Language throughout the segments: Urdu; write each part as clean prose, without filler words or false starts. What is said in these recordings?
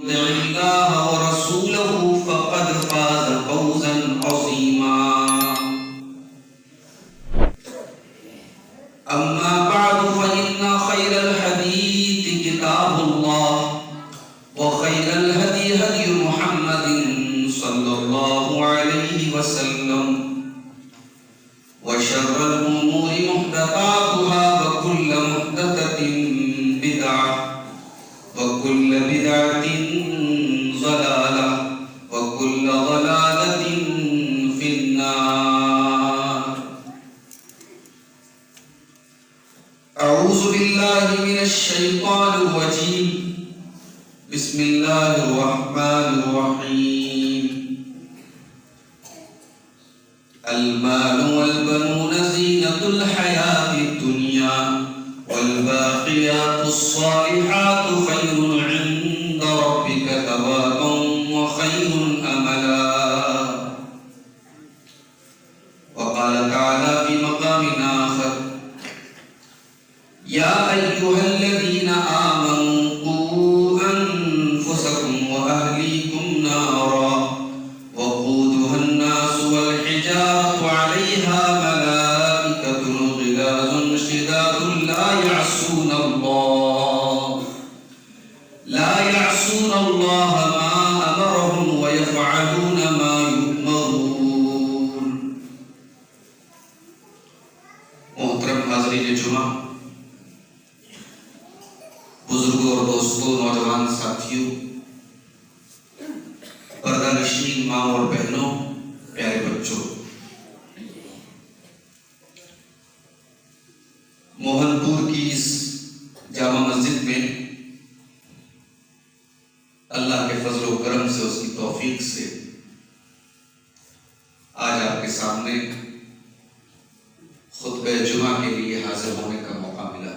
يطع الله ورسوله فقد فاز فوزا عظيما. أما بعد فإن خير الحديث كتاب الله وخير الهدي هدي محمد صلى الله عليه وسلم وشر الأمور محدثاتها وكل محدثة بدعة وكل بدعة ضلالة وكل ضلالة في النار. أعوذ بالله من الشيطان الرجيم. بسم الله الرحمن الرحيم. المال والبنون زينة الحياة الدنيا والباقيات الصالحات خير عند ربك ثوابا وخير أملا. وقال تعالى في مقام آخر: يا أيها الذين آمنوا قوا أنفسكم وأهليكم نارا وقودها الناس والحجارة عليها ملائكة غلاظ شداد لا يعصون الله ما أمرهم ويفعلون ما يؤمرون. محترم حاضرین جمعہ، بزرگوں اور دوستوں، نوجوان ساتھیوں، پردہ نشین ماں اور بہنوں، پیارے بچوں، موہن پور کی اس جامع مسجد میں اللہ کے فضل و کرم سے، اس کی توفیق سے آج آپ کے سامنے خطبہ جمعہ کے لیے حاضر ہونے کا موقع ملا۔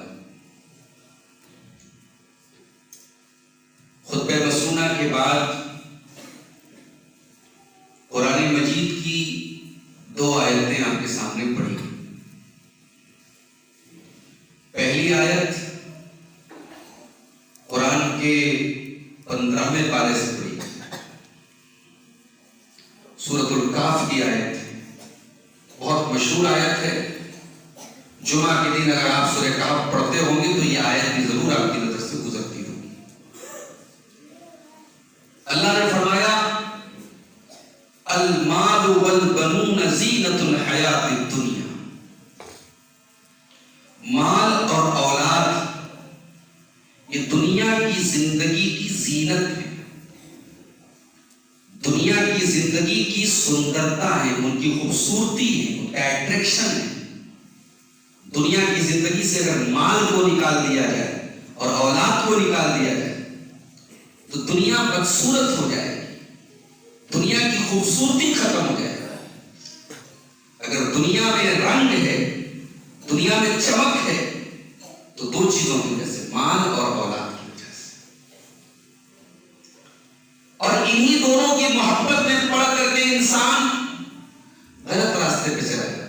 خطبہ مسنونہ کے بعد قرآن مجید کی 2 آیتیں آپ کے سامنے پڑھی۔ پہلی آیت قرآن کے 15ویں پارے سے پڑھی، سورۃ الکہف کی آیت ہے، بہت مشہور آیت ہے۔ جمعہ کے دن اگر آپ سورۃ کہف پڑھتے ہوں گے تو یہ آیت بھی ضرور آپ کی نظر سے گزرتی ہوگی۔ اللہ نے فرمایا: المال والبنون زینۃ الحیات الدنیا۔ مال اور اولاد یہ دنیا کی زندگی کی زینت ہے، دنیا کی زندگی کی سندرتا ہے، ان کی خوبصورتی ہے، ان کا اٹریکشن ہے۔ دنیا کی زندگی سے اگر مال کو نکال دیا جائے اور اولاد کو نکال دیا جائے تو دنیا بدصورت ہو جائے گی، دنیا کی خوبصورتی ختم ہو جائے گی۔ اگر دنیا میں رنگ ہے، دنیا میں چمک ہے، تو 2 چیزوں کی وجہ سے، مال اور اولاد کی وجہ سے۔ اور انہی دونوں کی محبت میں پڑ کر کے انسان غلط راستے پہ چلا جاتا ہے۔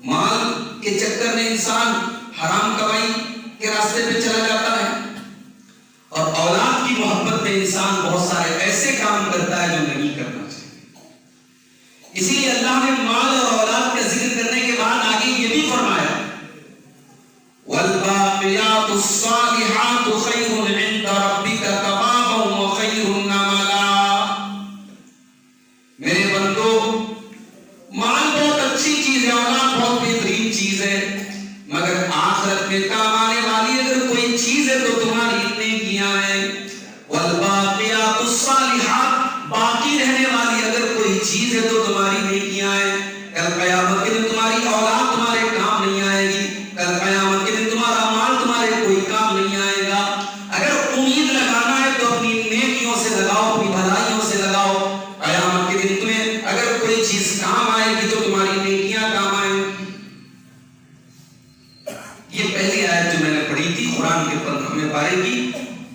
مال کے چکر میں انسان حرام کمائی کے راستے پہ چلا جاتا ہے، اور اولاد کی محبت میں انسان بہت سارے ایسے کام کرتا ہے جو نہیں کرنا چاہیے۔ اسی لیے اللہ نے مال اور اولاد کا ذکر کرنے کے بعد آگے یہ بھی فرمایا: والباقیات الصالحات خیر عند ربک ثوابا وخیر املا۔ میرے بندو، مال بہت اچھی چیز ہے، اولاد بہت بہترین چیز ہے، مگر آخرت میں کام آنے والی اگر کوئی چیز ہے تو تمہاری نیکیاں ہیں۔ والباقیات الصالحات، باقی رہنے والی اگر کوئی چیز ہے تو تمہاری نیکیاں ہیں۔ کل قیامت کے دن تمہاری اولاد تمہارے کام نہیں آئے گی، کل قیامت کے دن تمہارا مال تمہارے کوئی کام نہیں آئے گا۔ اگر امید لگانا ہے تو اپنی نیکیوں سے لگاؤ، اپنی بھلائیوں سے لگاؤ۔ قیامت کے دن تمہیں اگر کوئی چیز کام آئے گی تو تمہاری نیکیاں کام آئیں گی۔ یہ پہلی آیت جو میں نے پڑھی تھی قرآن کے 15ویں پارے کی،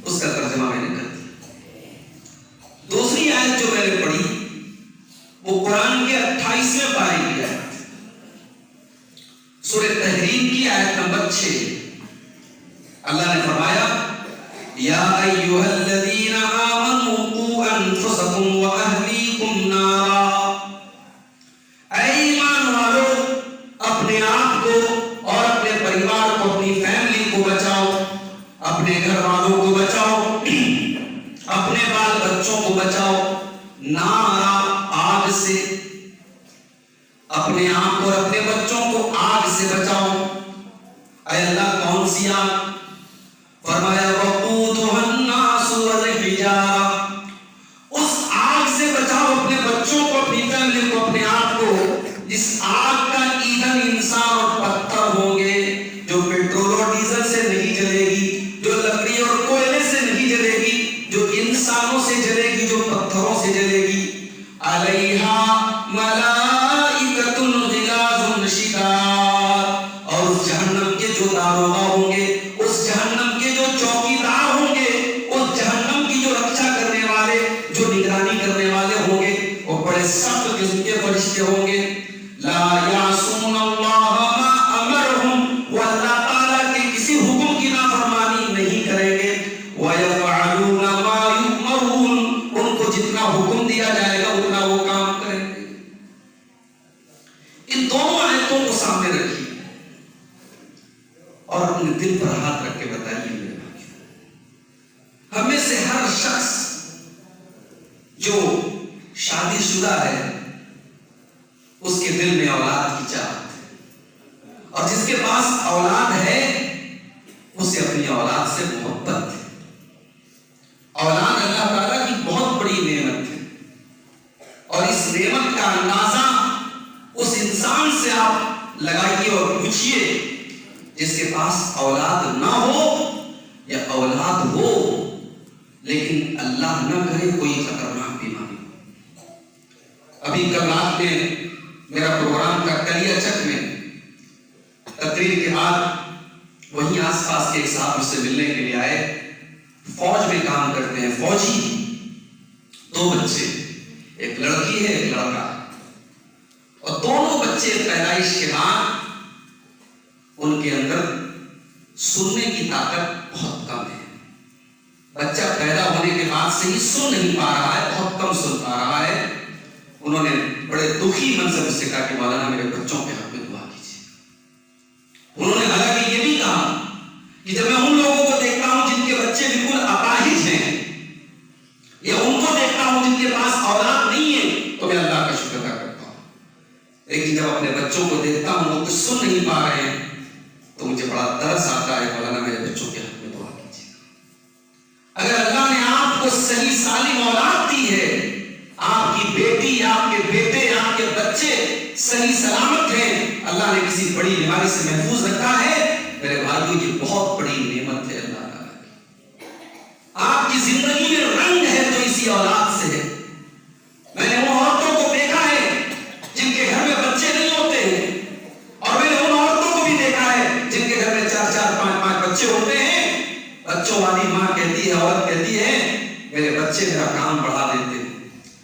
اس کا ترجمہ میں نے کر دیا۔ دوسری آیت جو میں نے پڑھی وہ قرآن کے 28ویں پارے کی آیت، سورہ تحریم کی آیت نمبر 6۔ اللہ نے فرمایا: یا ایھا الذین اپنی فیملی کو، اپنے آپ کو جس آگ کا ایندھن انسان اور پتھر ہوں گے، جو پیٹرول اور ڈیزل سے نہیں جلے گی، جو لکڑی اور کوئلے سے نہیں جلے گی، جو انسانوں سے جلے گی، جو پتھروں سے جلے گی. علیہا ملائکۃ غلاظ شداد، اور اس جہنم کے جو داروغہ ہوں گے، اس جہنم کے جو چوکیدار ہوں گے، اس جہنم کی جو رکشا کرنے والے، جو نگرانی کرنے والے ہوں گے، وہ بڑے سخت قسم کے فرشتے ہوں گے. لا یعصون اللہ ما امرہم، وہ اللہ تعالیٰ کے کسی حکم کی نافرمانی نہیں کریں گے. وَيَفْعَلُونَ مَا يُؤْمَرُونَ، ان کو جتنا حکم دیا جائے گا اتنا وہ کام کریں گے. ان دونوں آیتوں کو سامنے رکھیے اور اپنے دل پر ہاتھ رکھ کے بتائیے میرے بھائیو، ہم میں سے ہر شخص جو شادی شدہ ہے اس کے دل میں اولاد کی چاہت ہے، اور جس کے پاس اولاد ہے اسے اپنی اولاد سے محبت ہے. اولاد اللہ تعالیٰ کی بہت بڑی نعمت ہے، اور اس نعمت کا اندازہ اس انسان سے آپ لگائیے اور پوچھئے جس کے پاس اولاد نہ ہو یا اولاد ہو لیکن اللہ نہ کرے کوئی خطرناک بیماری. ابھی کل رات میں میرا پروگرام تھا کلیا چک میں، تقریر کے بعد وہیں آس پاس کے ایک صاحب سے ملنے کے لیے آئے، فوج میں کام کرتے ہیں، فوجی، 2 بچے، ایک لڑکی ہے ایک لڑکا، اور دونوں بچے پیدائش کے بعد ان کے اندر سننے کی طاقت بہت کم ہے. بچہ پیدا ہونے کے بعد سے ہی سن نہیں پا رہا ہے، بہت کم سن پا رہا ہے. انہوں نے بڑے دکھی من سے مجھ سے کہا کہ مولانا میرے بچوں کے حق میں دعا کیجیے. انہوں نے حالانکہ یہ بھی کہا کہ جب میں ان لوگوں کو دیکھتا ہوں جن کے بچے بالکل اپاہج ہیں، یا ان کو دیکھتا ہوں جن کے پاس اولاد نہیں ہے، تو میں اللہ کا شکر ادا کرتا ہوں. لیکن جب اپنے بچوں کو دیکھتا ہوں وہ کچھ سن نہیں پا رہے ہیں تو مجھے بڑا ترس آتا ہے. مولانا میرے بچوں کے حق میں دعا کیجیے. اگر اللہ نے آپ کو صحیح سالم اولاد دی ہے، آپ کی بیٹی، آپ کے بیٹے، آپ کے بچے صحیح سلامت ہیں، اللہ نے کسی بڑی بیماری سے محفوظ رکھا ہے، میرے بھائیو یہ بہت بڑی نعمت ہے اللہ تعالیٰ کی. آپ کی زندگی میں رنگ ہے تو اسی اولاد سے ہے. میں نے وہ عورتوں کو دیکھا ہے جن کے گھر میں بچے نہیں ہوتے ہیں، اور میں نے ان عورتوں کو بھی دیکھا ہے جن کے گھر میں 4-4 5-5 بچے ہوتے ہیں. بچوں والی ماں کہتی ہے، عورت کہتی ہے میرے بچے میرا کام بڑھا دیتے ہیں،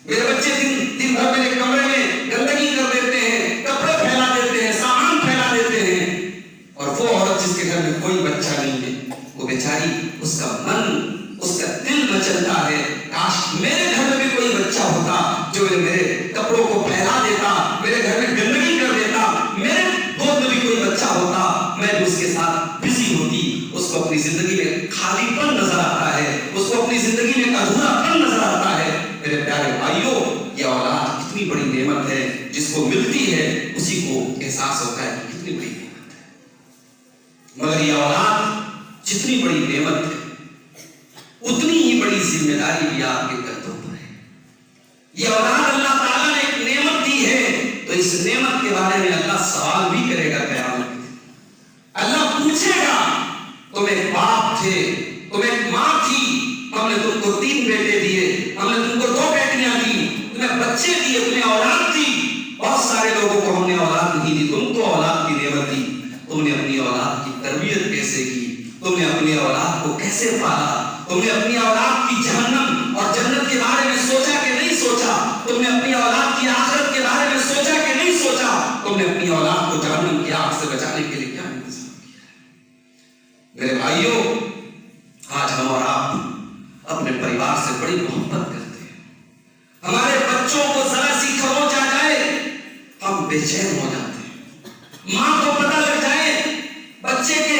میرے بچے دن بھر میرے کمرے میں گندگی کر دیتے ہیں، کپڑے پھیلا دیتے ہیں، سامان پھیلا دیتے ہیں. اور وہ عورت جس کے گھر میں کوئی بچہ نہیں ہے، وہ بیچاری، اس کا من، اس کا دل مچلتا ہے کاش میرے گھر میں بھی کوئی بچہ ہوتا جو میرے کپڑوں کو پھیلا دیتا، میرے گھر میں گندگی کر دیتا، میرے گود میں بھی کوئی بچہ ہوتا، میں بھی اس کے ساتھ بزی ہوتی. اس کو اپنی زندگی میں خالی پن نظر آتا ہے، اس کو اپنی زندگی میں ادھورا پن نظر آتا ہے. میرے پیارے بھائیوں، یہ اولاد کتنی بڑی نعمت ہے، جس کو ملتی ہے اسی کو احساس ہوتا ہے کہ کتنی بڑی نعمت ہے. مگر یہ اولاد جتنی بڑی نعمت ہے اتنی ہی بڑی ذمہ داری بھی آپ کے کندھوں پر ہے. یہ اولاد اللہ تعالیٰ نے ایک نعمت دی ہے تو اس نعمت کے بارے میں اللہ سوال بھی کرے گا قیامت میں. اللہ پوچھے گا تم ایک باپ تھے، تم ایک ماں تھی، ہم نے تم کو 3 بیٹے دیے، ہم نے تم کو 2 بیٹیاں دی، تمہیں بچے دیے، تمہیں اولاد دی. بہت سارے لوگوں کو ہم نے اولاد نہیں دی، تم کو اولاد کی نعمت دی. تم نے اپنی اولاد کی تربیت کیسے کی، تم نے اپنی اولاد کو کیسے پالا، تم نے اپنی اولاد کی جہنم اور جنت کے بارے میں سوچا کہ نہیں سوچا، تم نے اپنی اولاد کی آخرت کے بارے میں سوچا کہ نہیں سوچا، تم نے اپنی اولاد کو جہنم کی آگ سے بچانے کے لیے کیا انتظام کیا ہے. میرے بھائیوں، آج ہم اور آپ اپنے پریوار سے بڑی محبت کرتے ہیں. ہمارے بچوں کو ذرا سی خروچ آ جائے ہم بے چین ہو جاتے ہیں. ماں کو پتہ لگ جائے بچے کے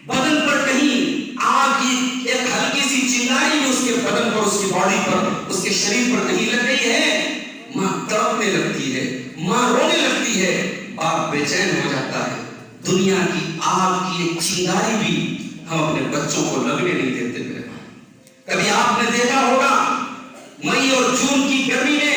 بدن پر کہیں آگ کی ایک ہلکی سی چنگاری بھی اس کے بدن پر، اس کی باڈی پر، اس کے شریر پر کہیں لگ گئی ہے، ماں تڑپنے لگتی ہے، ماں رونے لگتی ہے، باپ بے چین ہو جاتا ہے. دنیا کی آگ کی ایک چنگاری بھی ہم اپنے بچوں کو لگنے نہیں دیتے. میرے بھائی، کبھی آپ نے دیکھا ہوگا مئی اور جون کی گرمی میں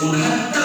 69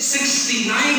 69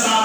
7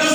10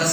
10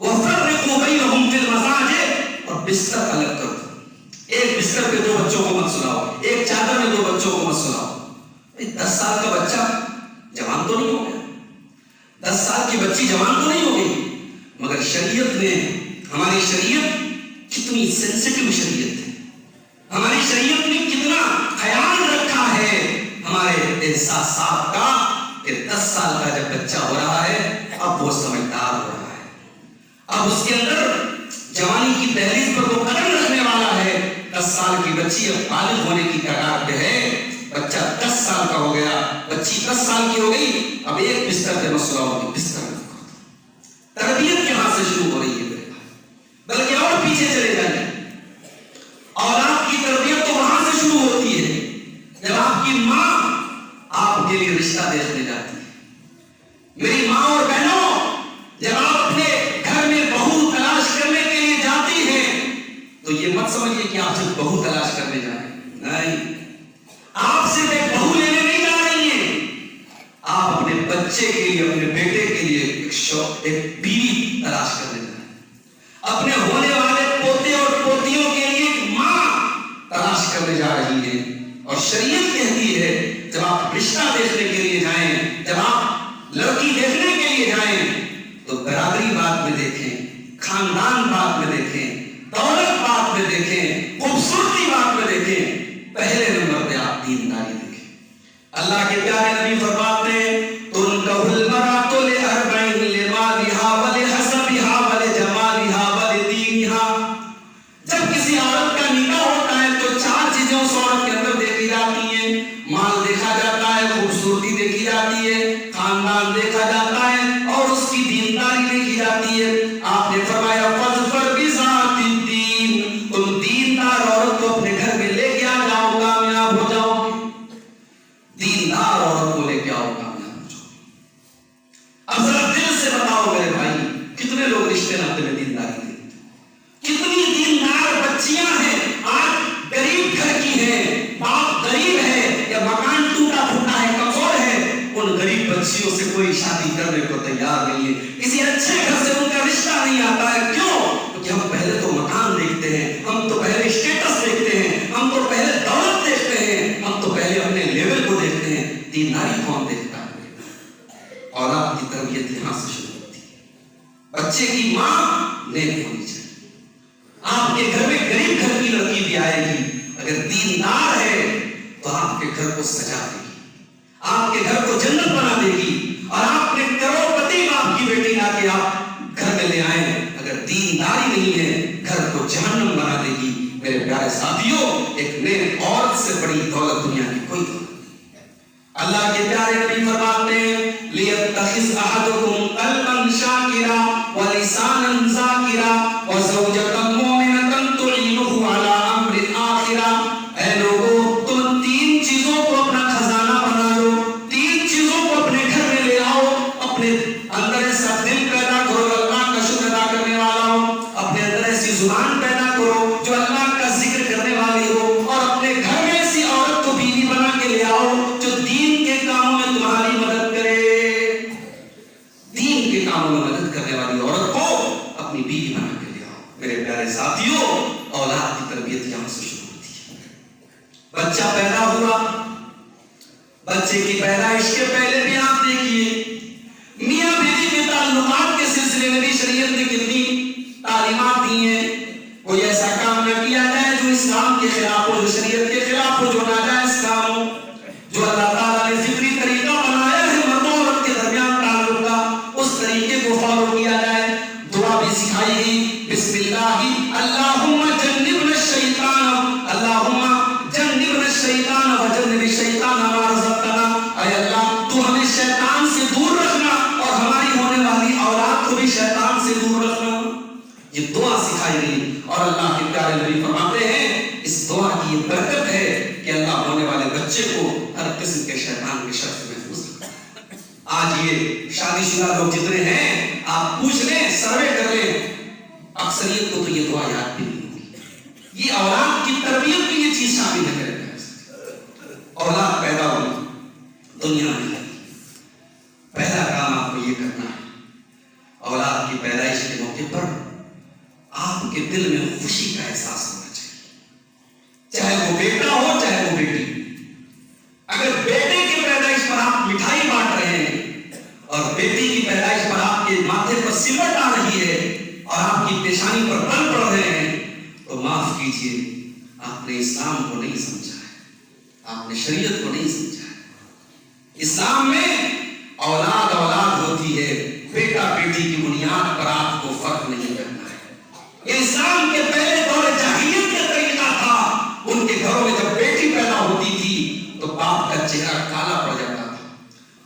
وَفَرِّقُوا بَيْنَهُمْ فِي الْمَضَاجِعِ، اور بستر الگ کر دو. ایک بستر پہ 2 بچوں کو مت سلاؤ، ایک چادر میں 2 بچوں کو مت سلاؤ. 10 سال کا بچہ جوان تو نہیں ہو گیا، 10 سال کی بچی جوان تو نہیں ہو گئی، مگر شریعت نے، ہماری شریعت کتنی سینسٹیو شریعت ہے، ہماری شریعت نے کتنا خیال رکھا ہے ہمارے احساسات کا، کہ 10 سال کا جب بچہ ہو رہا ہے اب وہ سمجھدار ہو رہا ہے، اب اس کے اندر جوانی کی دہلیز پر وہ قدم رکھنے والا ہے. 10 سال کی بچی اب بالغ ہونے کی کگار پہ ہے، بچہ 10 سال کا ہو گیا، بچی 10 سال کی ہو گئی، اب ایک بستر پہ مسئلہ ہوگی، بستر میں تربیت کہاں سے شروع ہو رہی ہے؟ بلکہ اور پیچھے چلے جائیں، اولاد کی تربیت تو وہاں سے شروع ہوتی ہے جب آپ کی ماں آپ کے لیے رشتہ دیکھنے جاتی ہے. میری ماں اور بہنوں، جب آپ اپنے گھر میں بہو تلاش کرنے کے لیے جاتی ہیں تو یہ مت سمجھیے کہ آپ صرف بہو تلاش کرنے جا رہے ہیں، نہیں، آپ صرف ایک بہو لینے نہیں جا رہی ہیں، آپ اپنے بچے کے لیے، اپنے بیٹے کے لیے ایک بیوی تلاش کرنے جا رہے ہیں، اپنے ہونے والے پوتے اور پوتیوں کے لیے ایک ماں تلاش کرنے جا رہی ہے. اور شریعت کہتی ہے جب آپ رشتہ دیکھنے کے لیے جائیں، جب آپ لڑکی دیکھنے کے لیے جائیں تو برادری بعد میں دیکھیں، خاندان بعد میں دیکھیں، دولت بعد میں دیکھیں، خوبصورتی بعد میں دیکھیں، پہلے نمبر پہ آپ دینداری دیکھیں. اللہ کے پیارے نبی فرماتے ہیں تُنْكَحُ الْمَرْأَةُ لِأَرْبَعٍ لِمَالِهَا وَلِحَسَبِهَا وَلِجَمَالِهَا وَلِدِينِهَا. جب کسی عورت کا نکاح ہوتا ہے تو 4 چیزیں اس عورت کے اندر دیکھی جاتی ہیں، مال دیکھا جاتا ہے، خوبصورتی دیکھی جاتی ہے، خاندان دیکھا جاتا ہے، اور اس کی دینداری دیکھی جاتی ہے. آپ نے فرمایا فَاظْفَرْ بِذَاتِ الدِّينِ، تم دیندار عورت کو اپنے گھر میں لے کے آ جاؤ، کامیاب ہو جاؤ گے. دیندار عورت کو لے کے آؤ، کامیاب ہو جاؤ. اب ذرا دل سے بتاؤ میرے بھائی، کتنے لوگ رشتے ناطے میں دینداری دیتے؟ کتنی دیندار بچیاں ہیں آج غریب گھر کی ہیں، باپ غریب ہے یا مکان ٹوٹا پھوٹا ہے، کمزور ہے، ان غریب بچیوں سے کوئی شادی کرنے کو تیار نہیں ہے، کسی اچھے گھر سے ان کا رشتہ نہیں آتا ہے. کیوں؟ کیونکہ ہم پہلے تو مکان دیکھتے ہیں، ہم تو پہلے اسٹیٹس دیکھتے ہیں، ہم تو پہلے دولت دیکھتے ہیں، ہم تو پہلے اپنے لیول کو دیکھتے ہیں. دینداری کون دیکھتا ہے؟ اولاد کی تربیت یہاں سے شروع ہوتی ہے. بچے کی ماں نیک ہونی چاہیے. آپ کے گھر میں غریب گھر کی لڑکی بھی آئے گی، اگر دیندار ہے تو آپ کے گھر کو سجا دے گی، آپ کے گھر کو جنت بنا دے گی. اور آپ نے کروڑپتی باپ کی بیٹی لا کے آپ گھر میں لے آئے، اگر دینداری نہیں ہے گھر کو جہنم بنا دے گی. میرے پیارے ساتھیوں، ایک نیک عورت سے بڑی دولت دنیا کی کوئی دولت نہیں ہے. اللہ کے پیارے نبی فرماتے ہیں لِيَتَّخِذْ أَحَدُكُمْ قَلْبًا شَاكِرًا وَلِسَانًا ذَاكِرًا وَزَوْجَةً مُؤْمِنَةً تُعِينُهُ عَلَىٰ أَمْرِ الْآخِرَةِ. اے لوگوں، تم 3 چیزوں کو اپنا خزانہ بنا لو، 3 چیزوں کو اپنے گھر میں لے آؤ، اپنے اندر ایسا دل پیدا کرو اللہ کا شکر ادا کرنے والا ہو، اپنے اندر ایسی زبان پیدا کرو جو اللہ کا ذکر کرنے والی ہو، اور اپنے گھر میں ایسی عورت کو بیوی بنا کے لے آؤ جو دین کے کاموں میں تمہاری مدد کرے. دین کے کاموں میں مدد کرنے والی عورت کو اپنی بیوی بنا کے لے آؤ. میرے پیارے ساتھیوں، اولاد کی تربیت یہاں سے شروع ہوتی ہے. بچہ پیدا ہوا، بچے کی پیدائش کے پہلے بھی آپ دیکھیے میاں بیوی کے تعلقات کے سلسلے میں بھی شریعت نے کتنی تعلیمات دی ہیں. کوئی ایسا کام نہ کیا جائے جو اسلام کے خلاف ہو، جو شریعت کے خلاف ہو، جو ناجائز کام ہو. جو اللہ تعالیٰ نے فطری طریقہ بنایا ہے مرد و عورت کے درمیان تعلق کا، اس طریقے کو فالو کیا جائے. دعا بھی سکھائی گئی، بسم اللہ اللہم جنبنا الشیطان، اللہم جنبنا الشیطان وجنب الشیطان ما رزقتنا. اے اللہ تو ہمیں شیطان سے دور رکھنا اور ہماری ہونے والی اولاد کو بھی شیطان سے دور رکھنا. یہ دعا سکھائی گئی. اور اللہ کے پیارے نبی فرماتے ہیں اس دعا کی یہ برکت ہے کہ اللہ ہونے والے بچے کو ہر قسم کے شیطان کے شر سے محفوظ رکھتا ہے. آج یہ شادی شدہ لوگ جتنے ہیں آپ پوچھ لیں، سروے کر لیں، اکثریت کو تو یہ دعا یاد بھی نہیں ہوگی. یہ اولاد کی تربیت میں یہ چیز شامل ہے. اولاد پیدا ہوئی دنیا میں، پہلا کام آپ کو یہ کرنا ہے اولاد کی پیدائش کے موقع پر احساس ہونا چاہیے، چاہے وہ بیٹا ہو چاہے وہ بیٹی۔ اگر بیٹے کی پیدائش پر آپ مٹھائی بانٹ رہے ہیں اور بیٹی کی پیدائش پر آپ کے ماتھے پر سلوٹ آ رہی ہے اور آپ کی پیشانی پر بل پڑ رہے ہیں، تو معاف کیجیے، آپ نے اسلام کو نہیں سمجھا ہے، آپ نے شریعت کو نہیں سمجھا ہے۔ اسلام میں اولاد اولاد ہوتی ہے، بیٹا بیٹی کی بنیاد پر آپ کو فرق نہیں کرنا ہے۔ یہ اسلام کے پہلے دور جاہلیت کا طریقہ تھا، ان کے گھروں میں جب بیٹی پیدا ہوتی تھی تو باپ کا چہرہ کالا پڑ جاتا تھا۔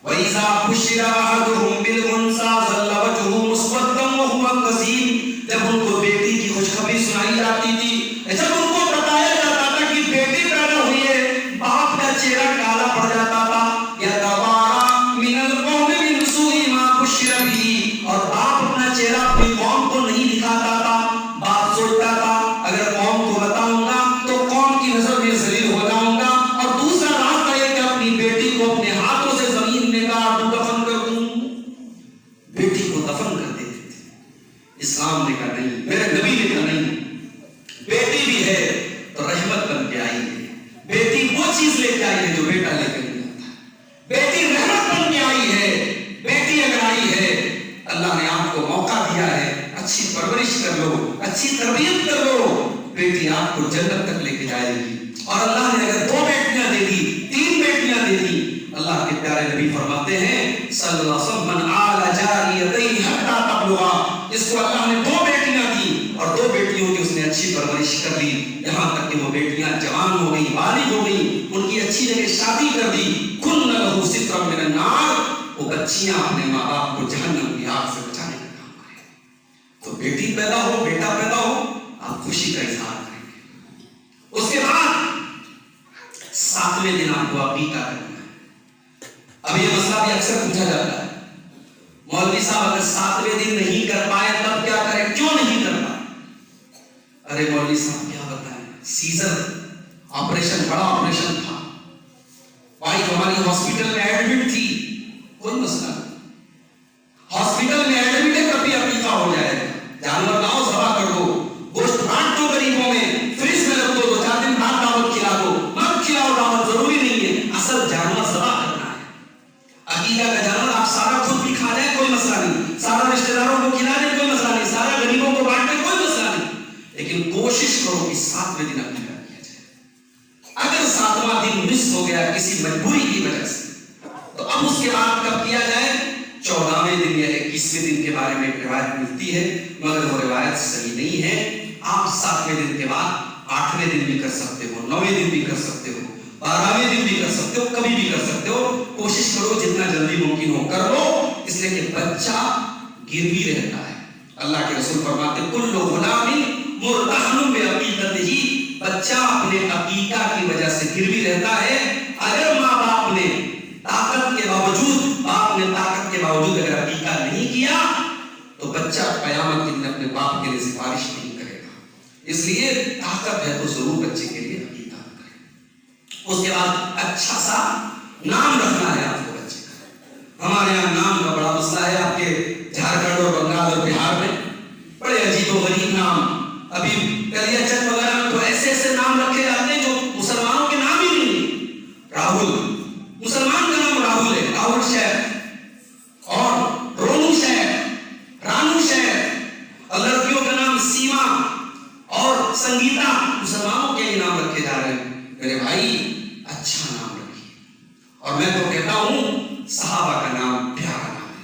وَإِذَا بُشِّرَ أَحَدُهُم بِالْأُنثَىٰ ظَلَّ وَجْهُهُ مُسْوَدًّا وَهُوَ كَظِيمٌ، جب ان کو بیٹی کی خوشخبری سنائی جاتی تھی، جب ان کو بتایا جاتا تھا کہ بیٹی پیدا ہوئی ہے، باپ کا چہرہ کالا پڑ جاتا تھا۔ يَتَوَارَىٰ مِنَ الْقَوْمِ مِنْ سُوءِ مَا بُشِّرَ بِهِ، اور باپ اپنا چہرہ اپنی قوم کو نہیں دکھاتا تھا۔ باپ سوچتا تھا اگر قوم کو بتاؤں گا تو قوم کی نظر میں ذلیل ہو جاؤں گا، اور دوسرا راستہ یہ کہ اپنی بیٹی کو اپنے ہاتھوں سے زمین میں گاڑ دوں، دفن کر دوں۔ بیٹی کو دفن کر دیتے تھے۔ اسلام نے کہا نہیں، میرے نبی نے کہا نہیں، بیٹی بھی ہے تو رحمت بن کے آئی ہے، بیٹی وہ چیز لے کے آئی ہے جو بیٹا لے کے نہیں آتا، بیٹی رحمت بن کے آئی ہے۔ بیٹی اگر آئی ہے، اللہ نے آپ کو موقع دیا ہے، اچھی پرورش کر لو، اچھی تربیت کر لو، بیٹی آپ کو جنت تک لے کے جائے گی۔ اور اللہ نے اگر 2 بیٹیاں دے دی، 3 بیٹیاں دے دی، اللہ کے پیارے نبی فرماتے ہیں صلی اللہ علیہ وسلم من آل جاریتین حتی تبلغا، جس کو اللہ نے 2 بیٹیاں دی اور 2 بیٹیوں کی اس نے اچھی پرورش کر لی، یہاں تک کہ وہ بیٹیاں جوان ہو گئی، بالغ ہو گئی، ان کی اچھی جگہ شادی کر دی، کن لہ سترا من النار، وہ بچیاں اپنے ماں باپ کو جہنم کی آگ سے بچانے کا کام کریں۔ تو بیٹی پیدا ہو بیٹا پیدا ہو، آپ خوشی کا اظہار کریں گے۔ اس کے بعد 7ویں دن آپ کو عقیقہ کرنا ہے۔ اب یہ مسئلہ بھی اکثر پوچھا جاتا ہے، مولوی صاحب اگر 7ویں دن نہیں کر پائے تب کیا کریں، کیوں نہیں کر پائے؟ ارے مولوی صاحب کیا بتائیں، سیزر آپریشن، بڑا آپریشن تھا، وائف ہماری ہاسپٹل میں ایڈمٹ تھی، کوئی مسئلہ نہیں، ہاسپٹل میں ایڈمٹ ہے، کبھی عقیقہ ہو جائے گا، جانور لاؤ ذبح کر دو، گوشت بانٹ دو غریبوں میں، فریج میں رکھ دو، 2-4 دن بعد دعوت کھلا دو، مت کھلاؤ دعوت ضروری نہیں ہے، اصل جانور ذبح کرنا ہے۔ عقیقہ کا جانور آپ سارا خود بھی کھا جائیں کوئی مسئلہ نہیں، سارا رشتہ داروں کو کھلا دیں کوئی مسئلہ نہیں، سارا غریبوں کو بانٹ دیں کوئی مسئلہ نہیں، لیکن کوشش کرو کہ 7ویں دن عقیقہ کیا جائے۔ اگر 7واں دن مس ہو گیا کسی مجبوری کی وجہ سے، تو اب اس کے بعد کب کیا جائے؟ 14ویں دن یا 21ویں دن کے بارے میں ایک روایت ملتی ہے، مگر وہ روایت صحیح نہیں ہے۔ آپ 7ویں دن کے بعد 8ویں دن بھی کر سکتے ہو، 9ویں دن بھی کر سکتے ہو، 12ویں دن بھی کر سکتے ہو، کبھی بھی کر سکتے ہو، کوشش کرو جتنا جلدی ممکن ہو کر لو، اس لیے کہ بچہ گروی رہتا ہے۔ اللہ کے رسول فرماتے کل غلام مرتہن بعقیقتہ، بچہ اپنے عقیقہ کی وجہ سے گروی رہتا ہے۔ اگر ماں باپ نے طاقت کے باوجود اگر عقیقہ نہیں کیا تو بچہ قیامت کے دن اپنے باپ کے لیے سفارش نہیں کرے گا، اس لیے طاقت ہے تو ضرور بچے کے لیے عقیقہ کرے۔ اس کے بعد اچھا سا نام رکھنا ہے آپ کو بچے کا۔ ہمارے یہاں نام کا بڑا مسئلہ ہے، آپ کے جھارکھنڈ اور بنگال اور بہار میں بڑے عجیب و غریب نام، ابھی کلیا چک وغیرہ میں تو ایسے ایسے نام رکھے جاتے ہیں جو مسلمانوں کے نام ہی نہیں۔ راہل، مسلمان کا نام راہل ہے، راہل شیخ، اور رونو شیخ، رانو شیخ، اور لڑکیوں کا نام سیما اور سنگیتا، مسلمانوں کے ہی نام رکھے جا رہے ہیں۔ میرے بھائی اچھا نام رکھیے، اور میں تو کہتا ہوں صحابہ کا نام پیارا نام ہے،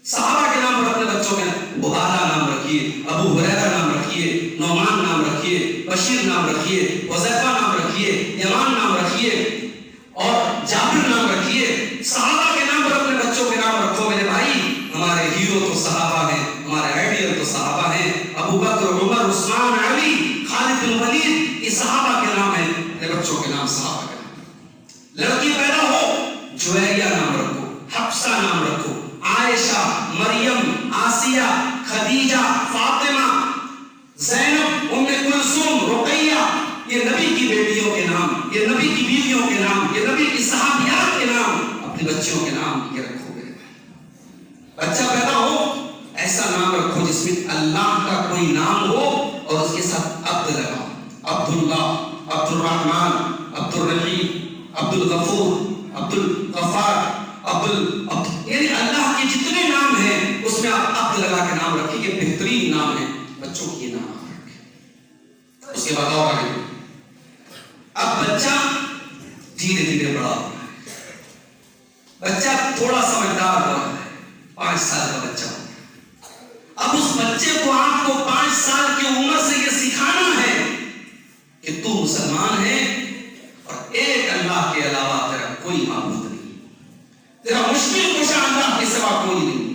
صحابہ کے نام پر اپنے بچوں کے عبادہ نام رکھیے، ابو ہریرہ نام رکھیے، نعمان نام رکھیے، بشیر نام رکھیے، حذیفہ نام رکھیے، یمان نام رکھیے اور جابر نام رکھیے، صحابہ کے نام پر اپنے بچوں کے نام رکھو۔ میرے بھائی ہمارے ہیرو تو صحابہ ہیں، ہمارے آئیڈیل تو صحابہ ہیں، ابو بکر، عمر، عثمان، علی، خالد بن ولید، یہ صحابہ کے نام ہیں، اپنے بچوں کے نام صحابہ کے نام۔ لڑکی پیدا ہو جویریہ نام رکھو، حفصہ نام رکھو، عائشہ، مریم، آسیہ، خدیجہ، فاطمہ، زینب، ام کلثوم، رقیہ، یہ نبی کی بیٹیوں کے نام، یہ نبی کی بیویوں کے نام، یہ نبی کی صحابیات کے نام، اپنی بچیوں کے نام یہ رکھو گے۔ بچہ پیدا ہو ایسا نام رکھو جس میں اللہ کا کوئی نام ہو اور اس کے ساتھ عبد لگاؤ۔ عبداللہ، عبد الرحمن، عبد الرحیم، عبد الغفور، عبد الغفار، یعنی اللہ کے جتنے نام ہیں اس میں آپ عبد لگا کے نام رکھیں، یہ بہترین نام ہے، بچوں کے نام آپ رکھیں۔ اس کے بعد اور آگے اب بچہ دھیرے دھیرے بڑا ہو رہا ہے، بچہ تھوڑا سمجھدار ہو رہا ہے، 5 سال کا بچہ ہو گیا۔ اب اس بچے کو آپ کو 5 سال کی عمر سے یہ سکھانا ہے کہ تو مسلمان ہے اور ایک اللہ کے علاوہ تیرا کوئی معبود نہیں، تیرا مشکل کشا اللہ کے سوا کوئی نہیں،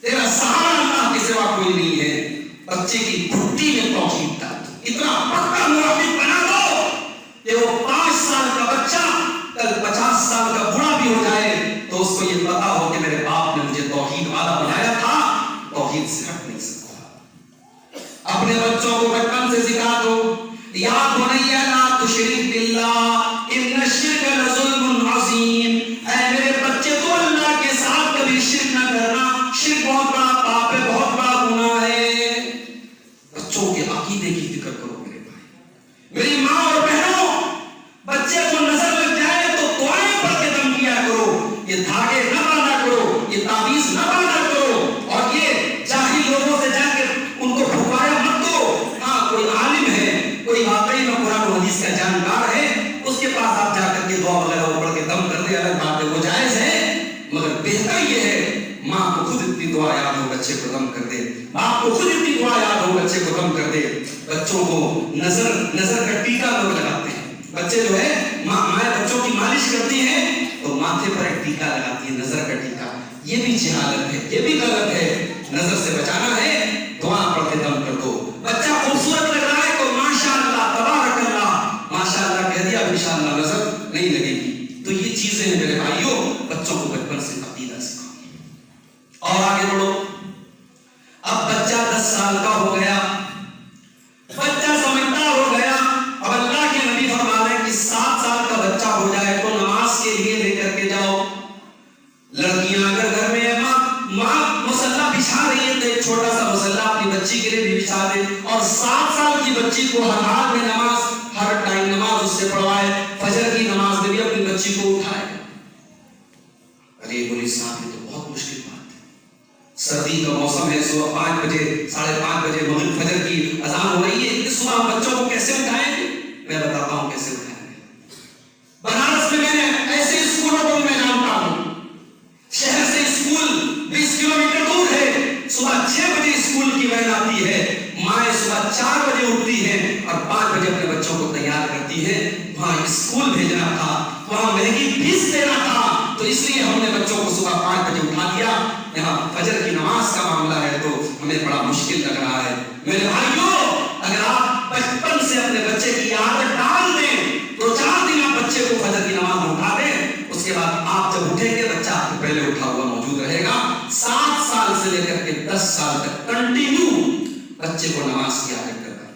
تیرا سہارا اللہ کے سوا کوئی نہیں ہے۔ بچے کی گھٹی میں توحید ڈال دو، اتنا پکا موحد بنا دو کہ وہ 5 سال کا بچہ کل 50 سال کا بوڑھا بھی ہو جائے تو اس کو یہ پتا ہو کہ میرے باپ نے مجھے توحید والا بنایا تھا، توحید سے ہٹ نہیں سکتا۔ اپنے بچوں کو بچپن سے سکھا دو، یا بنی لا تشرک باللہ ان الشرک لظلم عظیم، اے میرے بچے تو اللہ کے ساتھ کبھی شرک نہ کرنا، شرک بہت بڑا پاپ ہے، بہت بڑا گناہ ہے۔ بچوں کے عقیدے کی فکر کرو میرے بھائی، میری ماں اور بہنوں، بچے کو نظر لگ جائے تو دعائیں پڑھ کے دم کیا کرو، یہ دھاگے نہ باندھا کرو، یہ تعویذ نہ باندھا کرو، اور یہ جاہل لوگوں سے جا کے ان کو پھکارا مت دو۔ ہاں کوئی عالم ہے، کوئی واقعی میں قرآن و حدیث کا جانکار ہے، اس کے پاس آپ جا کر کے دعا وغیرہ پڑھ کے دم کر دے، الگ بات ہے، وہ جائز ہے، مگر بہتر یہ ہے ماں کو خود اتنی دعا یاد ہو بچے کو دم کر دے، باپ کو خود اتنی دعا یاد ہو بچے کو دم کر دے۔ بچوں کو نظر کا ٹیکا لوگ لگاتے ہیں، بچے جو ہے مائیں بچوں کی مالش کرتی ہیں تو ماتھے پر ایک ٹیکا لگاتی ہے، نظر کا ٹیکا، یہ بھی جہالت ہے، یہ بھی غلط ہے۔ نظر سے بچانا ہے، دعا پڑھ کے دم کر دو۔ بچہ خوبصورت لگ رہا ہے تو ماشاءاللہ تبارک اللہ، ماشاءاللہ کہہ دیا، انشاءاللہ نظر نہیں لگے گی۔ تو یہ چیزیں ہیں میرے بھائیوں، بچوں کو بچپن سے عقیدہ سکھاؤ۔ اور آگے بڑھو، اب بچہ 10 سال کا ہو گیا، بچہ سمجھدار ہو گیا، اب اللہ کے نبی فرما رہے ہیں کہ 7 سال کا بچہ ہو جائے تو نماز کے لیے لے کر کے جاؤ۔ لڑکیاں اگر گھر میں ماں مصلی بچھا رہی ہے تو ایک چھوٹا سا مصلی اپنی بچی کے لیے بھی بچھا دے، اور 7 سال کی بچی کو ہر حال میں نماز، ہر ٹائم نماز اس سے پڑھوائے، فجر کی نماز میں بھی اپنی بچی کو اٹھائے۔ ارے بولی صاحب یہ تو بہت مشکل بات ہے، سردی کا موسم ہے، صبح 5 بجے 5:30 بجے مغرب فجر کی اذان ہو رہی ہے، اس صبح ہم بچوں کو کیسے اٹھائیں گے؟ میں بتاتا ہوں کیسے اٹھائیں گے۔ بنارس میں میں نے ایسے اسکولوں کو میں جانتا ہوں، شہر سے اسکول 20 کلومیٹر دور ہے، صبح 6 بجے اسکول کی وین آتی ہے، مائیں صبح 4 بجے اٹھتی ہیں اور 5 بجے اپنے بچوں کو تیار کرتی ہے۔ وہاں اسکول بھیجنا تھا، وہاں مہنگی فیس دینا تھا، تو اس لیے ہم نے بچوں کو صبح 5 بجے اٹھا دیا۔ یہاں فجر کی نماز کا معاملہ ہے تو ہمیں بڑا مشکل لگ رہا ہے۔ میرے بھائیوں، اگر آپ بچپن سے اپنے بچے کی عادت ڈال دیں تو 4 دن آپ بچے کو فجر کی نماز میں اٹھا دیں، اس کے بعد آپ جب اٹھیں گے بچہ آپ کے پہلے اٹھا ہوا موجود رہے گا۔ 7 سال سے لے کر کے 10 سال تک کنٹینیو بچے کو نماز کی عادت کرنا۔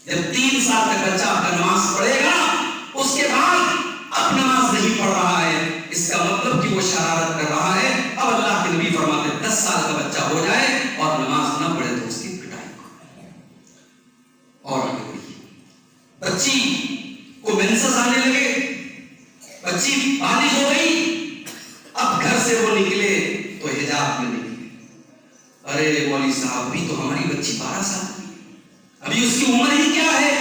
جب 3 سال تک بچہ آپ کا نماز پڑھے گا، اس کے بعد اب نماز نہیں پڑھ رہا ہے، اس کا مطلب کہ وہ شرارت کر رہا ہے۔ اب اللہ کے نبی فرماتے ہیں 10 سال کا بچہ ہو جائے اور نماز نہ پڑھے تو اس کی پٹائی کرو۔ اور آگے بڑھیے، بچی کو مینسز آنے لگے، بچی بالغ ہو گئی، اب گھر سے وہ نکلے تو حجاب میں نکلے۔ ارے مولوی صاحب ابھی تو ہماری بچی 12 سال کی، ابھی اس کی عمر ہی کیا ہے؟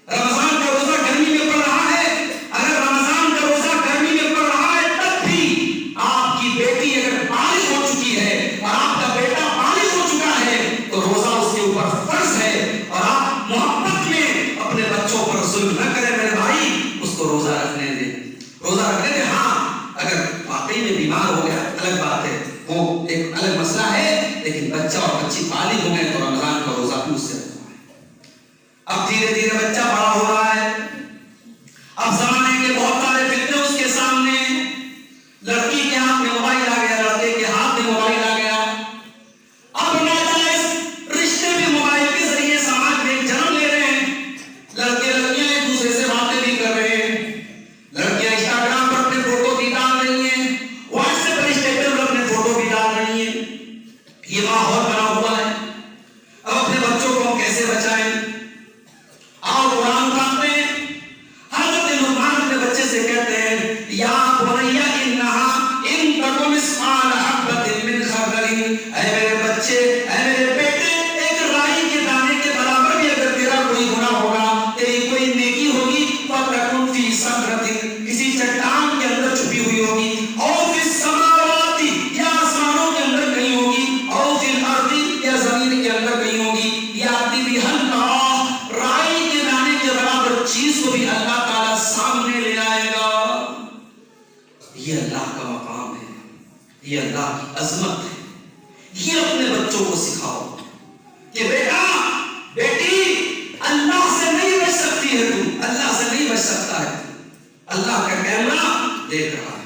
رمضان کا روزہ گرمی میں پڑ رہا ہے، اگر رمضان کا روزہ گرمی میں پڑ رہا ہے تب بھی آپ کی بیٹی اگر بالغ ہو چکی ہے اور آپ کا بیٹا بالغ ہو چکا ہے تو روزہ اس کے اوپر فرض ہے، اور آپ محبت میں اپنے بچوں پر ظلم نہ کریں میرے بھائی، اس کو روزہ رکھنے دیں، روزہ رکھنے دیں۔ ہاں اگر واقعی میں بیمار ہو گیا الگ بات ہے، وہ ایک الگ مسئلہ ہے، لیکن بچہ اور بچی بالغ ہو گئے تو رمضان کا روزہ بھی اس سے رکھنا ہے۔ اب دھیرے دھیرے بچہ بڑا ہو رہا ہے، اب زمانے کے بہت سارے فتنے اس کے سامنے، لڑکی کے ہاتھ میں موبائل آ گیا، لڑکے کے ہاتھ میں موبائل آ گیا، اب ناجائز رشتے بھی موبائل کے ذریعے سماج میں جنم لے رہے ہیں، لڑکے لڑکیاں ایک دوسرے سے باتیں بھی کر رہے ہیں، لڑکیاں انسٹاگرام پر اپنے فوٹو بھی ڈال رہی ہیں، واٹس ایپ پر اسٹیٹس پر اپنے فوٹو بھی ڈال رہی ہیں، یہ ماحول بنا ہوا ہے۔ اب اپنے بچوں کو ہم کیسے بچائیں؟ آؤ اے میرے بچے، اے میرے بیٹے، ایک رائی کے دانے کے برابر بھی اگر تیرا کوئی گناہ ہوگا، تیری کوئی نیکی ہوگی، فَتَكُنْ فِي صَخْرَةٍ، کسی چٹان کے اندر چھپی ہوئی ہوگی، اور فِي السَّمَاوَاتِ، یا آسمانوں کے اندر کہیں ہوگی، اور فِي الْأَرْضِ، یا زمین کے اندر کہیں ہوگی، یَأْتِ بِهَا اللَّهُ، رائی کے دانے کے برابر چیز کو بھی اللہ تعالیٰ سامنے لے آئے گا۔ یہ اللہ کا مقام ہے، یہ اللہ کی عظمت ہے۔ یہ اپنے بچوں کو سکھاؤ کہ بیٹا، بیٹی، اللہ سے نہیں بچ سکتی ہے تم، اللہ سے نہیں بچ سکتا ہے۔ اللہ کا کیمرہ دیکھ رہا ہے،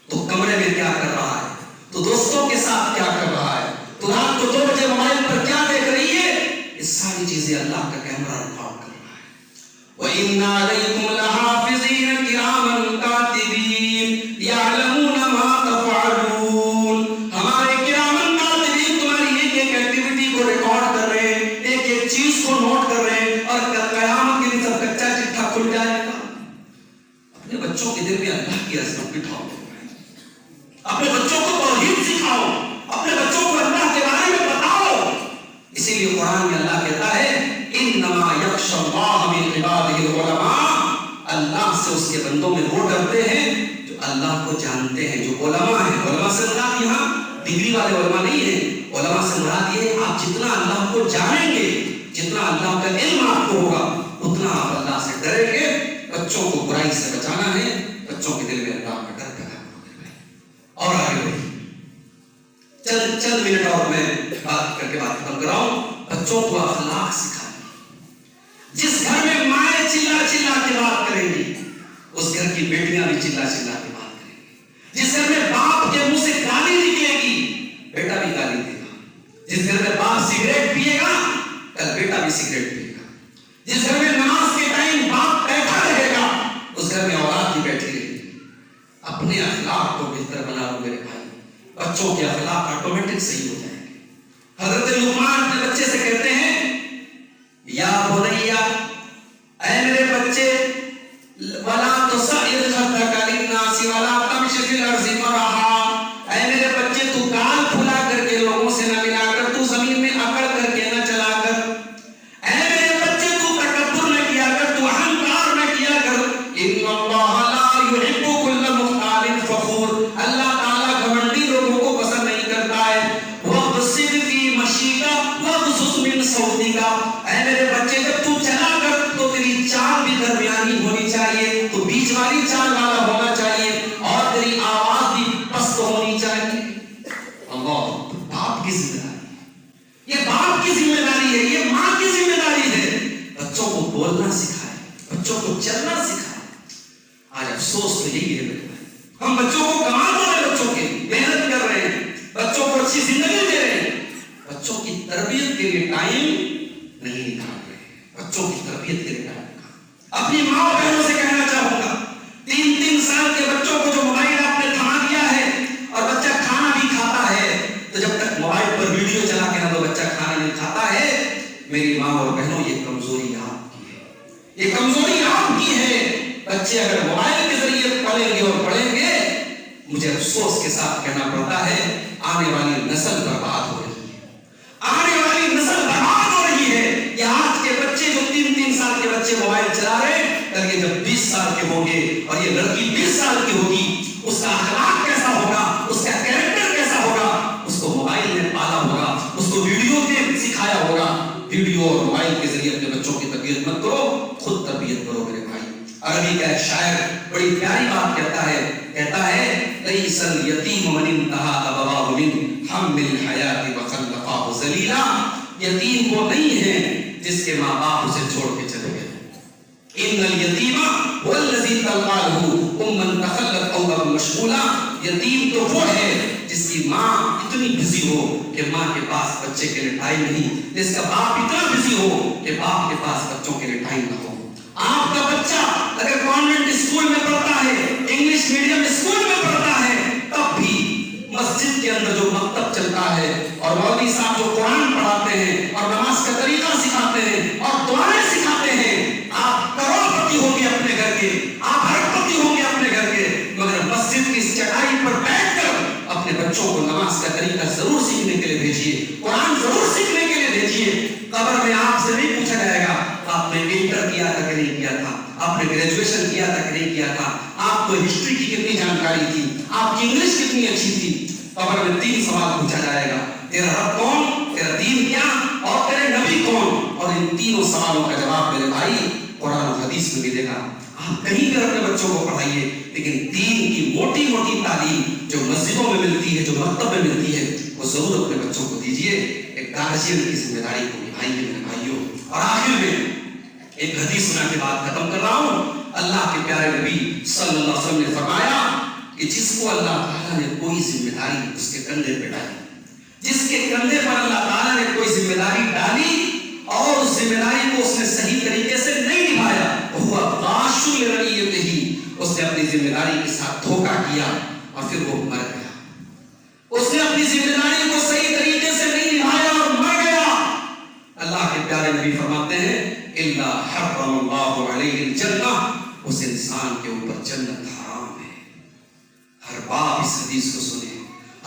تو کمرے میں کیا کر رہا ہے، تو دوستوں کے ساتھ کیا کر رہا ہے، تو رات کو 2 بجے موبائل پر کیا دیکھ رہی ہے، یہ ساری چیزیں اللہ کا کیمرہ ریکارڈ کر رہا ہے۔ وَإِنَّ عَلَيْكُمْ لَحَافِظِينَ كِرَامًا كَاتِبِينَ يَعْلَمُونَ مَا تَفْعَلُونَ، ہمارے کرامن کاتبین تمہاری ایک ایک ایکٹیویٹی کو ریکارڈ کر رہے ہیں، ایک ایک چیز کو نوٹ کر رہے ہیں، اور قیامت کے دن سب کچا چٹھا کھل جائے گا۔ اپنے بچوں کے دل میں اللہ کی عظمت بٹھاؤ، اپنے بچوں کو توحید سکھاؤ، اپنے بچوں کو اللہ کے بارے میں بتاؤ۔ اسی لیے قرآن میں اللہ کہتا ہے انما یخشی اللہ من عبادہ العلماء، اللہ سے اس کے بندوں میں وہ ڈرتے ہیں جو اللہ کو جانتے ہیں، جو علماء ہیں۔ علماء سے مراد یہاں ڈگری والے علماء نہیں ہیں، علماء سے مراد یہ ہے آپ جتنا اللہ کو جانیں گے، جتنا اللہ کا علم آپ کو ہوگا، اتنا آپ اللہ سے ڈریں گے۔ بچوں کو برائی سے بچانا ہے، بچوں کے دل میں اللہ کا ڈر پیدا کرنا ہے۔ اور آگے بڑھیں، چند منٹ اور میں بات کر کے بات ختم کراؤں۔ بچوں کو اخلاق سکھائیں۔ جس گھر میں مائیں چلا چلا کے بات کریں گی، اس گھر کی بیٹیاں بھی چلا چلا کے بات کریں گی۔ جس گھر میں باپ کے منہ سے گالی نکلے گی، بیٹا بھی گالی دے گا۔ جس گھر میں باپ سگریٹ پیے گا، کل بیٹا بھی سگریٹ پیے گا۔ جس گھر میں نماز کے ٹائم باپ بیٹھا رہے گا، اس گھر میں اولاد بھی بیٹھی رہے گی۔ اپنے اخلاق کو بہتر بنا لو میرے بھائی، بچوں کے اخلاق آٹومیٹک صحیح ہو جائیں گے۔ حضرت لقمان اپنے بچے سے کہتے ہیں یا بنیا، اے میرے بچے، ولا تصعر خدک للناس ولا تمش فی الارض مرحا، اے میرے بچے تو گال پھلا کر کے لوگوں سے نہ ملا کر، تو زمین میں اکڑ کر کے نہ چلا کر، اے میرے بچے تو تکبر نہ کیا کر، تو اہنکار نہ کیا کر۔ ان اللہ لا يحب كل مختال فخور، اللہ تعالیٰ گھمنڈی لوگوں کو پسند نہیں کرتا ہے۔ وَاقْصِدْ فِي مَشِيكَ وَاغْضُضْ مِنْ صَوْتِكَ، اے میرے بچے جب تو چلا کر تو تیری چال بھی درمیانی ہونی چاہیے، تو بیچ والی چال والا ہونا چاہیے، اور تیری آواز بھی پست ہونی چاہیے۔ اللہ، باپ کی ذمہ داری، یہ باپ کی ذمہ داری ہے، یہ ماں کی ذمہ داری ہے۔ بچوں کو بولنا سکھائے، بچوں کو چلنا سکھائے۔ آج افسوس تو یہی ہے میرے بھائی، ہم بچوں کو کما رہے ہیں، بچوں کی محنت کر رہے ہیں، بچوں کو اچھی زندگی دے رہے ہیں، بچوں کی تربیت کے لیے ٹائم نہیں نکال رہے ہیں، بچوں کی تربیت کے لیے ٹائم نکال۔ اپنی ماں اور بہنوں سے کہنا چاہوں گا، 3 سال کے بچوں کو جو موبائل آپ نے تھما دیا ہے، اور بچہ کھانا بھی کھاتا ہے، تو جب تک موبائل پر ویڈیو چلا کے نہ دو بچہ کھانا نہیں کھاتا ہے، میری ماں اور بہنوں یہ کمزوری آپ کی ہے، یہ کمزوری آپ کی ہے۔ بچے اگر موبائل کے ذریعے پڑھیں گے اور پڑھیں گے، مجھے افسوس کے ساتھ کہنا پڑتا ہے آنے والی نسل برباد ہو رہی ہے، آنے والی نسل برباد ہو رہی ہے۔ یہ آج کے بچے جو 3 سال کے بچے موبائل چلا رہے ہیں، کل یہ جب 20 سال کے ہوں گے، اور یہ لڑکی 20 سال کی ہوگی، اس کا اخلاق کیسا ہوگا، اس کا کیریکٹر کیسا ہوگا، اس کو موبائل نے پالا ہوگا، اس کو ویڈیو نے سکھایا ہوگا۔ ویڈیو اور موبائل کے ذریعے اپنے بچوں کی تربیت مت کرو، خود تربیت کرو میرے بھائی۔ عربی کا ایک شاعر بڑی پیاری بات کہتا ہے لیس الیتیم من انتہا ابواہ من حمل الحیات وخلقاه ذلیلا، یتیم وہ نہیں ہے جس کے ماں باپ اسے چھوڑ کے چلے گئے۔ ان الیتیم هو الذی تلقى له امن تخلت او ابا مشغولا، یتیم تو وہ ہے جس کی ماں اتنی بزی ہو کہ ماں کے پاس بچے کے لیے ٹائم نہیں، جس کا باپ اتنا بزی ہو کہ باپ کے پاس بچوں کے لیے ٹائم نہ ہو۔ آپ کا بچہ اگر کانوینٹ اسکول میں پڑھتا ہے، انگلش میڈیم اسکول میں پڑھتا ہے، تب بھی مسجد کے اندر جو مکتب چلتا ہے، اور مولوی صاحب جو قرآن پڑھاتے ہیں اور نماز کا طریقہ سکھاتے ہیں اور دعائیں سکھاتے ہیں، آپ کروڑپتی ہوں گے اپنے گھر کے، آپ اربپتی ہوں گے اپنے گھر کے، مگر مسجد کی چٹائی پر بیٹھ کر اپنے بچوں بچوں کو نماز کا طریقہ ضرور سیکھنے کے لیے بھیجیے، قرآن ضرور سیکھنے کے لیے بھیجیے۔ قبر میں آپ سے نہیں پوچھا جائے گا آپ نے انٹر کیا تھا کہ نہیں کیا تھا، آپ نے گریجویشن کیا تھا کہ نہیں کیا تھا، آپ کو ہسٹری کی کتنی جانکاری تھی، آپ کی انگلش کتنی اچھی تھی۔ قبر میں 3 سوال پوچھا جائے گا، تیرا رب کون، تیرا دین کیا، اور تیرے نبی کون۔ اور ان تینوں سوالوں کا جواب میرے بھائی قرآن و حدیث میں ملے گا۔ آپ کہیں بھی اپنے بچوں کو پڑھائیے، لیکن دین کی موٹی موٹی تعلیم جو مسجدوں میں ملتی ہے، جو مکتب میں ملتی ہے، وہ ضرور اپنے بچوں کو دیجیے۔ ایک گارجین کی ذمہ داری کو نبھائیے میرے بھائیوں۔ اور آخر میں ایک حدیث سنا کے بعد ختم کر رہا ہوں۔ اللہ کے پیارے نبی صلی اللہ علیہ وسلم نے فرمایا کہ جس کو اللہ تعالیٰ نے کوئی ذمہ داری اس کے کندھے پہ ڈالی، جس کے کندھے پر اللہ تعالیٰ نے کوئی ذمہ داری ڈالی اور اس ذمہ داری کو اس نے صحیح طریقے سے نہیں نبھایا، وہ غاش لرعیتہ، اس نے اپنی ذمہ داری کے ساتھ دھوکہ کیا اور پھر وہ مر گیا۔ اس نے اپنی ذمہ داری کو صحیح طریقے سے نہیں نبھایا اور مر گیا۔ اللہ کے پیارے نبی فرماتے ہیں الا حرم اللہ علیہ الجنہ، اس انسان کے اوپر جنت حرام ہے۔ ہر باپ اس حدیث کو سنے،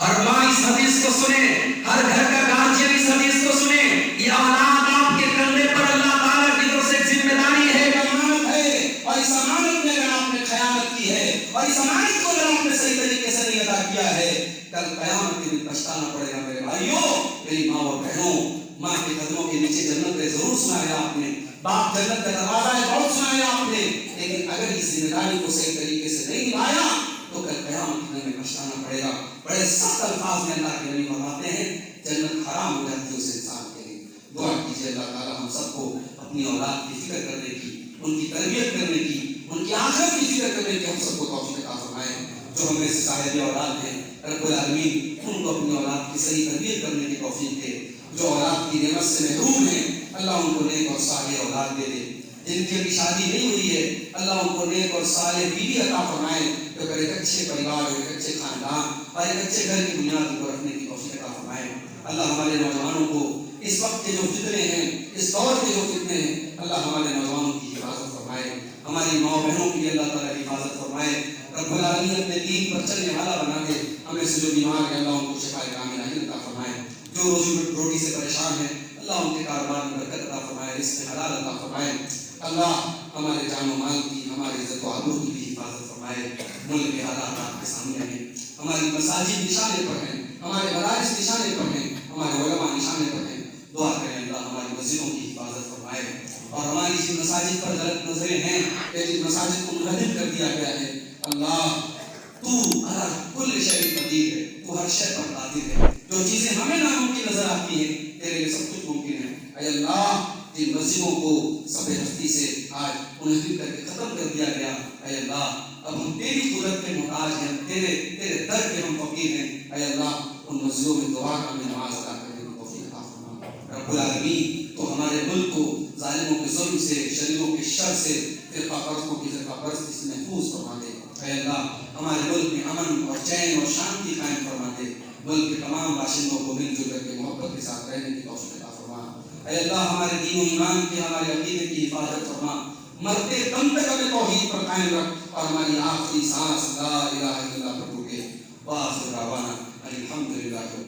ہر ماں اس حدیث کو سنے، ہر گھر کا گارجین اس حدیث کو سنے۔ یہ اولاد آپ کے کندھے پر اللہ تعالیٰ کی طرف سے ایک ذمہ داری ہے، ایک امانت ہے، اور اس امانت میں اگر آپ نے خیانت کی ہے اور اس امانت کو اگر آپ نے صحیح طریقے سے نہیں ادا کیا ہے، کل قیامت کے دن پچھتانا پڑے گا میرے بھائیوں، میری ماں اور بہنوں۔ ماں کے قدموں کے نیچے جنت ہے ضرور سنا ہے آپ نے، باپ جنت کا دروازہ ہے بہت سنا ہے آپ نے، لیکن اگر اس ذمہ داری کو صحیح طریقے سے نہیں نبھایا تو کل قیامت کے دن میں پچھتانا پڑے گا۔ بڑے سخت الفاظ میں اللہ کے نبی فرماتے ہیں جنت حرام ہو جاتی ہے اس انسان کے لیے۔ دعا کیجیے اللہ تعالیٰ ہم سب کو اپنی اولاد کی فکر کرنے کی، ان کی تربیت کرنے کی، ان کی آخرت کی فکر کرنے کی ہم سب کو توفیق عطا فرمائے۔ جو ہمیں سے صاحب اولاد ہیں رب العالمین ان کو اپنی اولاد کی صحیح تربیت کرنے کی توفیق دے۔ جو اولاد کی نعمت سے محروم ہیں اللہ ان کو نیک اور صالح اولاد دے دے۔ جن کی ابھی شادی نہیں ہوئی ہے اللہ ان کو نیک اور صالح بیوی عطا فرمائے، جو ایک اچھے پریوار، ایک اچھے خاندان اور ایک اچھے گھر کی بنیاد پر رکھنے کی توفیق عطا فرمائے۔ اللہ ہمارے نوجوانوں کو اس وقت کے جو فتنے ہیں، اس دور کے جو فتنے ہیں، اللہ ہمارے نوجوانوں کی حفاظت فرمائے، ہماری ماں بہنوں کی اللہ تعالیٰ کی حفاظت فرمائے۔ رب العالمین اپنے دین پر چلنے والا بنا دے، ہمیں سے جو بیمار ہیں اللہ ان کو شفا کاملہ عطا فرمائے، جو روزی روٹی سے پریشان ہیں اللہ ان کے کاروبار میں برکت عطا فرمائے، رزق حلال عطا فرمائے۔ اللہ ہمارے جان و مال کی، ہمارے عزت و آبرو کی بھی حفاظت فرمائے۔ ملک کے حالات آپ کے سامنے ہیں، ہماری مساجد نشانے پر ہیں، ہمارے مدارس نشانے پر ہیں، ہمارے علماء نشانے پر ہیں۔ دعا کریں اللہ ہماری مسجدوں کی حفاظت فرمائے، اور ہماری جن مساجد پر غلط نظریں ہیں یا جن مساجد کو منہدم کر دیا گیا ہے اللہ تو علی کل شیء قدیر ہے، تو ہر شے پر قادر ہے۔ جو چیزیں ہمیں ناممکن نظر آتی ہیں تیرے لیے سب کچھ ممکن ہے۔ اے اللہ جن مسجدوں کو سب ہستی سے آج منہدم کر کے ختم کر دیا گیا، اے اللہ اب ہم تیری قدرت کے محتاج ہیں، تیرے در کے ہم فقیر ہیں۔ اے اللہ ان مسجدوں میں دعا کا ہمیں نماز ادا کرنے کی توفیق عطا فرما۔ رب العالمین تو ہمارے ملک کو ظالموں کے ظلم سے، شریروں کے شر سے، فرقہ پرستوں کی فرقہ پرستی سے محفوظ فرما دے۔ اے اللہ ہمارے ملک میں امن اور چین اور شانتی قائم فرما دے، ملک کے تمام باشندوں کو مل جل کر کے محبت کے ساتھ رہنے کی توفیق عطا فرما۔ اے اللہ ہمارے دین و ایمان کی، ہمارے عقیدے کی حفاظت فرما، مرتے دم تک ہمیں توحید پر قائم رکھ، اور ہماری آخری سانس لا الہ الا اللہ پر ٹوٹے۔ وآخر دعوانا الحمدللہ۔